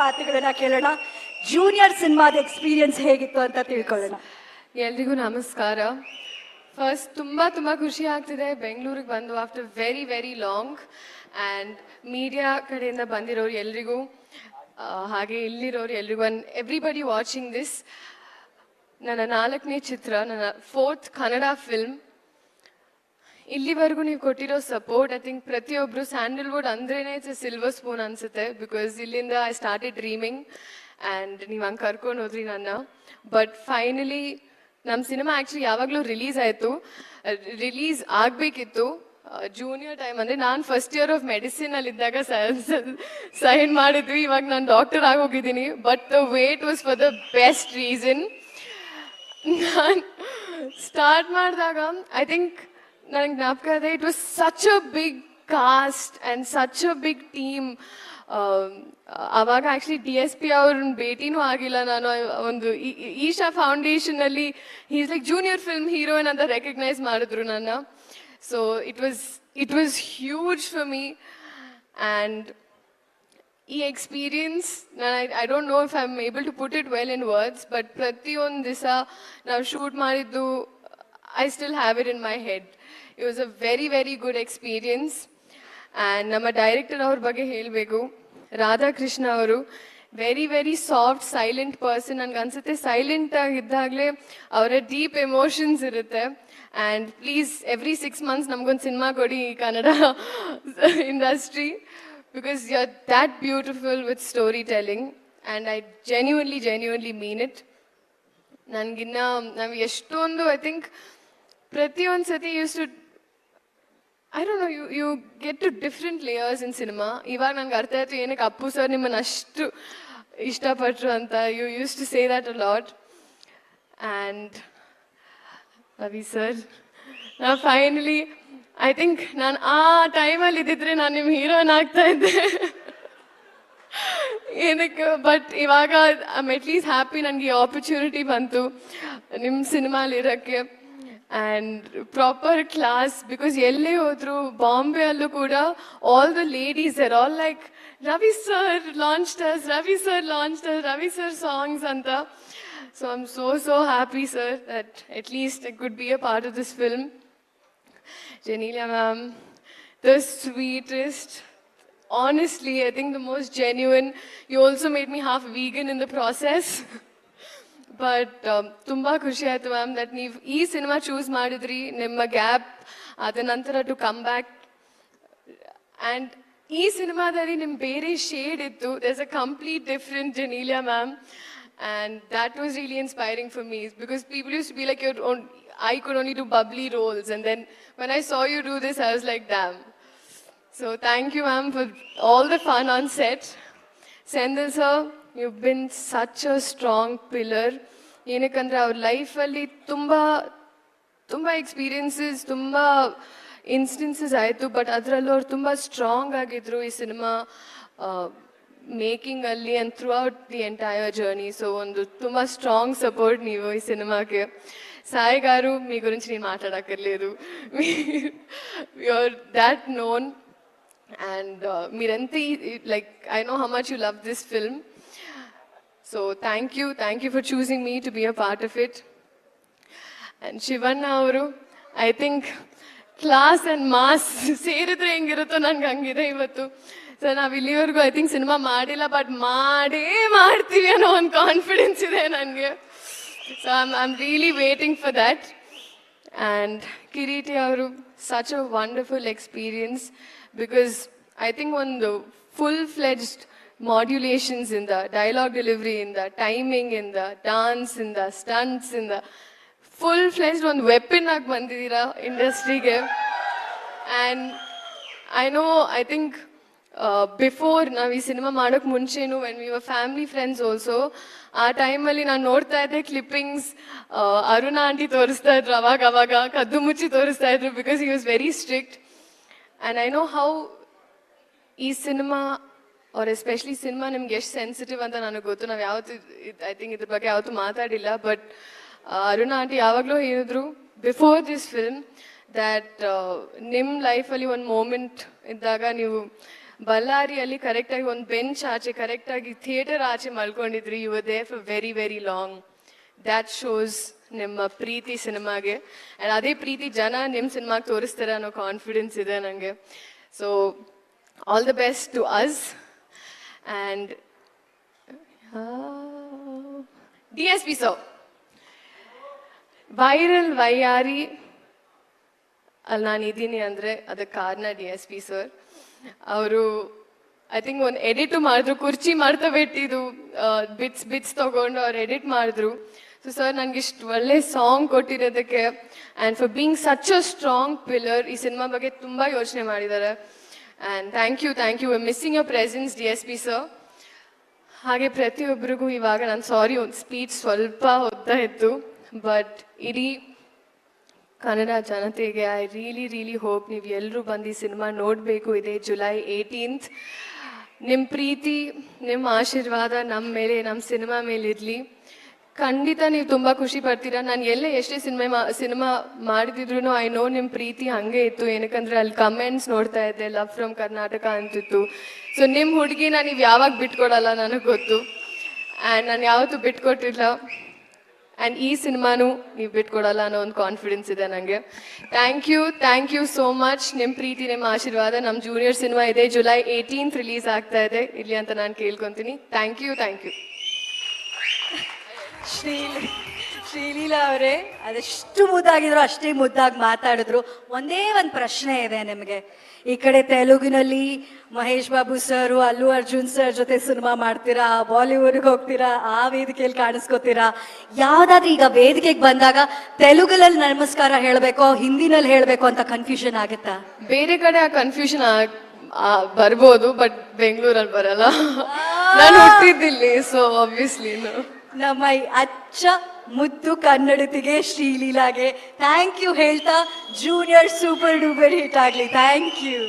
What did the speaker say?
ಮಾತುಗಳನ್ನ ಕೇಳೋಣ. ಜೂನಿಯರ್ ಸಿನಿಮಾದ ಎಕ್ಸ್ಪೀರಿಯನ್ಸ್ ಹೇಗಿತ್ತು ಅಂತ ತಿಳ್ಕೊಳ್ಳೋಣ. ಎಲ್ರಿಗೂ ನಮಸ್ಕಾರ. ಫಸ್ಟ್ ತುಂಬ ಖುಷಿ ಆಗ್ತಿದೆ ಬೆಂಗಳೂರಿಗೆ ಬಂದು after very long. And media ಕಡೆಯಿಂದ ಬಂದಿರೋರು ಎಲ್ರಿಗೂ, ಹಾಗೆ ಇಲ್ಲಿರೋರು ಎಲ್ರಿಗೂ, ಆ್ಯಂಡ್ ಎವ್ರಿಬಡಿ ವಾಚಿಂಗ್ ದಿಸ್. ನನ್ನ 4ನೇ ಚಿತ್ರ, ನನ್ನ 4th ಕನ್ನಡ ಫಿಲ್ಮ್. ಇಲ್ಲಿವರೆಗೂ ನೀವು ಕೊಟ್ಟಿರೋ ಸಪೋರ್ಟ್, ಐ ಥಿಂಕ್ ಪ್ರತಿಯೊಬ್ಬರು ಸ್ಯಾಂಡಲ್ವುಡ್ ಅಂದ್ರೇನೆ ಇಟ್ಸ್ ಸಿಲ್ವರ್ ಸ್ಪೂನ್ ಅನ್ಸುತ್ತೆ. ಬಿಕಾಸ್ ಇಲ್ಲಿಂದ ಐ ಸ್ಟಾರ್ಟೆಡ್ ಡ್ರೀಮಿಂಗ್ ಆ್ಯಂಡ್ ನೀವು ಹಂಗೆ ಕರ್ಕೊಂಡು ಹೋದ್ರಿ ನನ್ನ. ಬಟ್ ಫೈನಲಿ ನಮ್ಮ ಸಿನಿಮಾ ಆ್ಯಕ್ಚುಲಿ ಯಾವಾಗಲೂ ರಿಲೀಸ್ ಆಗಬೇಕಿತ್ತು. ಜೂನಿಯರ್ ಟೈಮ್ ಅಂದರೆ ನಾನು ಫಸ್ಟ್ ಇಯರ್ ಆಫ್ ಮೆಡಿಸಿನಲ್ಲಿ ಇದ್ದಾಗ ಸೈನ್ ಮಾಡಿದ್ವಿ. ಇವಾಗ ನಾನು ಡಾಕ್ಟರ್ ಆಗೋಗಿದ್ದೀನಿ. But the wait was for the best reason. ನಾನು ಸ್ಟಾರ್ಟ್ ಮಾಡಿದಾಗ ಐ ಥಿಂಕ್ ನನಗೆ ಜ್ಞಾಪಕ ಇದೆ, it was such a big cast and such a big team. ಆವಾಗ ಆ್ಯಕ್ಚುಲಿ DSP ಅವ್ರನ್ನ ಭೇಟಿನೂ ಆಗಿಲ್ಲ ನಾನು. ಒಂದು ಈಶಾ ಫೌಂಡೇಶನಲ್ಲಿ is like junior film heroine ಅಂತ ರೆಕಗ್ನೈಸ್ ಮಾಡಿದ್ರು ನನ್ನ. So it was huge for me. And ಈ experience I don't know if I am able to put it well in words, but ಪ್ರತಿಯೊಂದು ದಿವಸ ನಾವು ಶೂಟ್ ಮಾಡಿದ್ದು I still have it in my head. It was a very good experience. And ನಮ್ಮ director ಅವ್ರ ಬಗ್ಗೆ ಹೇಳಬೇಕು, ರಾಧಾಕೃಷ್ಣ ಅವರು. Very soft silent person. ನನಗೆ ಅನ್ಸುತ್ತೆ ಸೈಲೆಂಟ್ ಆಗಿದ್ದಾಗಲೇ ಅವರ ಡೀಪ್ ಎಮೋಷನ್ಸ್ ಇರುತ್ತೆ. ಆ್ಯಂಡ್ ಪ್ಲೀಸ್ ಎವ್ರಿ 6 months ನಮಗೊಂದು ಸಿನಿಮಾ ಕೊಡಿ ಈ Kannada industry, because you are that beautiful with story telling. And I genuinely mean it. ನಾವು ಎಷ್ಟೊಂದು ಐ ಥಿಂಕ್ ಪ್ರತಿಯೊಂದು ಸತಿ I don't know, you get to different layers in cinema. ಇವಾಗ ನನಗೆ ಅರ್ಥ ಆಯಿತು ಏನಕ್ಕೆ ಅಪ್ಪು ಸರ್ ನಿಮ್ಮನ್ನು ಅಷ್ಟು ಇಷ್ಟಪಟ್ಟರು ಅಂತ. You use to say that a lot. And Ravi sir, ನಾ ಫೈನಲಿ ಐ ಥಿಂಕ್ ನಾನು ಆ ಟೈಮಲ್ಲಿ ಇದ್ದಿದ್ರೆ ನಾನು ನಿಮ್ಮ ಹೀರೋಯಿನ್ ಆಗ್ತಾ ಇದ್ದೆ ಏನಕ್ಕೆ. ಬಟ್ ಇವಾಗ ಐ ಆಮ್ ಅಟ್ಲೀಸ್ಟ್ ಹ್ಯಾಪಿ ನನಗೆ ಈ ಆಪರ್ಚುನಿಟಿ ಬಂತು ನಿಮ್ಮ ಸಿನಿಮಾಲಿರೋಕ್ಕೆ. ಆ್ಯಂಡ್ ಪ್ರಾಪರ್ ಕ್ಲಾಸ್, ಬಿಕಾಸ್ ಎಲ್ಲೇ ಹೋದ್ರು ಬಾಂಬೆ ಅಲ್ಲೂ ಕೂಡ all the ladies are all like Ravi sir launched us, Ravi sir songs ಅಂತ. So I am so happy sir that at least I could be a part of this film. Janelia ma'am, the sweetest, honestly I think the most genuine. You also made me half vegan in the process. But ತುಂಬ ಖುಷಿ ಆಯಿತು ma'am that ನೀವು ಈ cinema choose ಮಾಡಿದ್ರಿ. ನಿಮ್ಮ gap ಅದ ನಂತರ to come back. And ಈ ಸಿನಿಮಾದಲ್ಲಿ ನಿಮ್ಮ ಬೇರೆ ಶೇಡ್ ಇತ್ತು. There is a complete different Genelia ma'am. And that was really inspiring for me, because people use to be like I could only do bubbly roles, and then when I saw you do this I was like damn. So thank you ma'am for all the fun on set. Sendil sir, you've been such a strong pillar. ಏನಕ್ಕಂದರೆ ಅವ್ರ ಲೈಫಲ್ಲಿ ತುಂಬ experiences, ತುಂಬ instances ಆಯಿತು. But ಅದರಲ್ಲೂ ಅವ್ರು ತುಂಬ strong ಆಗಿದ್ರು ಈ ಸಿನಿಮಾ ಮೇಕಿಂಗಲ್ಲಿ and throughout the entire journey. So ಒಂದು ತುಂಬ ಸ್ಟ್ರಾంగ్ సపోర్ట్ ನೀವು ఈ సినిమాకి. సాయి గారు మీ గురించి నేను మాట్లాడక్కర్లేదు, you're that known and మీరెంత like I know how much you love this film. So thank you for choosing me to be a part of it. And Shivanna avaru, I think class and mass ಸೇರಿದ್ರೆ ಹೆಂಗಿರುತ್ತೋ ನನಗೆ ಹಂಗಿದೆ ಇವತ್ತು. So ನಾವು ಇಲ್ಲಿವರೆಗೂ I think cinema ಮಾಡಿಲ್ಲ, but ಮಾಡ್ತೀವಿ ಅನ್ನೋ ಒಂದು ಕಾನ್ಫಿಡೆನ್ಸ್ ಇದೆ ನನಗೆ. So I am really waiting for that. And Kireeti ಅವರು such a wonderful experience, because I think ಒಂದು ಫುಲ್ ಫ್ಲೆಡ್ಜ್ಡ್ ಮಾಡ್ಯುಲೇಷನ್ಸ್ ಇಂದ, ಡೈಲಾಗ್ ಡೆಲಿವರಿಯಿಂದ, ಟೈಮಿಂಗ್ ಇಂದ, ಡಾನ್ಸ್ ಇಂದ, ಸ್ಟಂಟ್ಸ್ ಇಂದ ಫುಲ್ ಫ್ಲೆಡ್ಜ್ಡ್ ಒಂದು ವೆಪನ್ ಆಗಿ ಬಂದಿದ್ದೀರಾ ಇಂಡಸ್ಟ್ರಿಗೆ. ಆ್ಯಂಡ್ ಐ ಥಿಂಕ್ ಬಿಫೋರ್ ನಾವು ಈ ಸಿನಿಮಾ ಮಾಡೋಕ್ಕೆ ಮುಂಚೆನೂ when we were family friends also, ಆ ಟೈಮಲ್ಲಿ ನಾನು ನೋಡ್ತಾ ಇದ್ದೆ ಕ್ಲಿಪ್ಪಿಂಗ್ಸ್. ಅರುಣ ಆಂಟಿ ತೋರಿಸ್ತಾ ಇದ್ರು ಅವಾಗ ಕದ್ದು ಮುಚ್ಚಿ ತೋರಿಸ್ತಾ ಇದ್ರು, because he was very strict. And I know how ಈ ಸಿನಿಮಾ ಅವ್ರ ಎಸ್ಪೆಷಲಿ ಸಿನಿಮಾ ನಿಮ್ಗೆ ಎಷ್ಟು ಸೆನ್ಸಿಟಿವ್ ಅಂತ ನನಗೆ ಗೊತ್ತು. ನಾವು ಯಾವತ್ತು ಐ ಥಿಂಕ್ ಇದ್ರ ಬಗ್ಗೆ ಯಾವತ್ತೂ ಮಾತಾಡಿಲ್ಲ. ಬಟ್ ಅರುಣ ಆಂಟಿ ಯಾವಾಗಲೂ ಹೇಳಿದ್ರು ಬಿಫೋರ್ ದಿಸ್ ಫಿಲ್ಮ್ ದ್ಯಾಟ್ ನಿಮ್ಮ ಲೈಫಲ್ಲಿ ಒಂದು ಮೂಮೆಂಟ್ ಇದ್ದಾಗ ನೀವು ಬಳ್ಳಾರಿಯಲ್ಲಿ ಕರೆಕ್ಟಾಗಿ ಒಂದು ಬೆಂಚ್ ಆಚೆ ಕರೆಕ್ಟಾಗಿ ಥಿಯೇಟರ್ ಆಚೆ ಮಲ್ಕೊಂಡಿದ್ರಿ. You were there for very very long. That shows ನಿಮ್ಮ ಪ್ರೀತಿ ಸಿನಿಮಾಗೆ. ಆ್ಯಂಡ್ ಅದೇ ಪ್ರೀತಿ ಜನ ನಿಮ್ಮ ಸಿನಿಮಾಗೆ ತೋರಿಸ್ತಾರೆ ಅನ್ನೋ ಕಾನ್ಫಿಡೆನ್ಸ್ ಇದೆ ನನಗೆ. So all the best to us. And DSP sir, viral Vayyari ಅಲ್ಲಿ ನಾನು ಇದ್ದೀನಿ ಅಂದರೆ ಅದಕ್ಕೆ ಕಾರಣ DSP ಸರ್. ಅವರು ಐ ಥಿಂಕ್ ಒಂದು ಎಡಿಟ್ ಮಾಡಿದ್ರು, ಕುರ್ಚಿ ಮಾಡ್ತಾ ಬಿಟ್ಟಿದ್ದು ಬಿಟ್ಸ್ ತಗೊಂಡು ಅವ್ರು ಎಡಿಟ್ ಮಾಡಿದ್ರು. ಸೊ ಸರ್ ನನಗೆ ಇಷ್ಟು ಒಳ್ಳೆ ಸಾಂಗ್ ಕೊಟ್ಟಿರೋದಕ್ಕೆ and for being such a strong pillar, ಈ ಸಿನಿಮಾ ಬಗ್ಗೆ ತುಂಬ ಯೋಚನೆ ಮಾಡಿದ್ದಾರೆ. And thank you missing your presence DSP sir. ಹಾಗೆ ಪ್ರತಿಯೊಬ್ಬರಿಗೂ ಇವಾಗ ನಾನು ಸಾರಿ ಒಂದು ಸ್ಪೀಚ್ ಸ್ವಲ್ಪ ಓದ್ತಾ ಇತ್ತು, ಬಟ್ ಇಡೀ ಕನ್ನಡ ಜನತೆಗೆ ಐ ರಿಯಲಿ ಹೋಪ್ ನೀವು ಎಲ್ಲರೂ ಬಂದು ಈ ಸಿನಿಮಾ ನೋಡಬೇಕು. ಇದೆ July 18th. ನಿಮ್ಮ ಪ್ರೀತಿ, ನಿಮ್ಮ ಆಶೀರ್ವಾದ ನಮ್ಮ ಮೇಲೆ, ನಮ್ಮ ಸಿನಿಮಾ ಮೇಲೆ ಇರಲಿ. ಖಂಡಿತ ನೀವು ತುಂಬ ಖುಷಿ ಪಡ್ತೀರಾ. ನಾನು ಎಲ್ಲೇ ಎಷ್ಟೇ ಸಿನಿಮಾ ಮಾಡಿದ್ರು ಐ ನೋ ನಿಮ್ಮ ಪ್ರೀತಿ ಹಾಗೆ ಇತ್ತು. ಏನಕ್ಕಂದ್ರೆ ಅಲ್ಲಿ ಕಮೆಂಟ್ಸ್ ನೋಡ್ತಾ ಇದ್ದೆ, ಲವ್ ಫ್ರಮ್ ಕರ್ನಾಟಕ ಅಂತಿತ್ತು. ಸೊ ನಿಮ್ಮ ಹುಡುಗಿನ ನೀವು ಯಾವಾಗ ಬಿಟ್ಕೊಡಲ್ಲ ನನಗೆ ಗೊತ್ತು. ಆ್ಯಂಡ್ ನಾನು ಯಾವತ್ತೂ ಬಿಟ್ಕೊಟ್ಟಿಲ್ಲ. ಆ್ಯಂಡ್ ಈ ಸಿನಿಮಾನು ನೀವು ಬಿಟ್ಕೊಡಲ್ಲ ಅನ್ನೋ ಒಂದು ಕಾನ್ಫಿಡೆನ್ಸ್ ಇದೆ ನನಗೆ. Thank you so much. ನಿಮ್ಮ ಪ್ರೀತಿ, ನಿಮ್ಮ ಆಶೀರ್ವಾದ. ನಮ್ಮ ಜೂನಿಯರ್ ಸಿನಿಮಾ ಇದೆ July 18th ರಿಲೀಸ್ ಆಗ್ತಾ ಇದೆ, ಇಲ್ಲಿ ಅಂತ ನಾನು ಕೇಳ್ಕೊತೀನಿ. Thank you. ಶ್ರೀಲೀಲಾ ಅವರೇ ಅದೆಷ್ಟು ಮುದ್ದಾಗಿದ್ರು ಅಷ್ಟೇ ಮುದ್ದಾಗಿ ಮಾತಾಡಿದ್ರು. ಒಂದೇ ಒಂದು ಪ್ರಶ್ನೆ ಇದೆ ನಿಮಗೆ. ಈ ಕಡೆ ತೆಲುಗಿನಲ್ಲಿ ಮಹೇಶ್ ಬಾಬು ಸರ್, ಅಲ್ಲು ಅರ್ಜುನ್ ಸರ್ ಜೊತೆ ಸಿನಿಮಾ ಮಾಡ್ತೀರಾ, ಬಾಲಿವುಡ್ಗೆ ಹೋಗ್ತೀರಾ, ಆ ವೇದಿಕೆಯಲ್ಲಿ ಕಾಣಿಸ್ಕೋತೀರಾ. ಯಾವ್ದಾದ್ರು ಈಗ ವೇದಿಕೆಗೆ ಬಂದಾಗ ತೆಲುಗಲ್ಲಿ ನಮಸ್ಕಾರ ಹೇಳಬೇಕು, ಹಿಂದಿನಲ್ಲಿ ಹೇಳಬೇಕು ಅಂತ ಕನ್ಫ್ಯೂಷನ್ ಆಗುತ್ತಾ? ಬೇರೆ ಕಡೆ ಆ ಕನ್ಫ್ಯೂಷನ್ ಬರ್ಬೋದು, ಬಟ್ ಬೆಂಗಳೂರಲ್ಲಿ ಬರಲ್ಲ. ನಾನು ಹುಟ್ಟಿದ್ದಿಲ್ಲಿ, ಸೊ ಆಬ್ವಿಯಸ್ಲಿ ನಮ್ಮ ಈ ಅಚ್ಚ ಮುದ್ದು ಕನ್ನಡತಿಗೆ ಶ್ರೀಲೀಲಾಗೆ ಥ್ಯಾಂಕ್ ಯು ಹೇಳ್ತಾ ಜೂನಿಯರ್ ಸೂಪರ್ ಡೂಪರ್ ಹಿಟ್ ಆಗಲಿ. Thank you.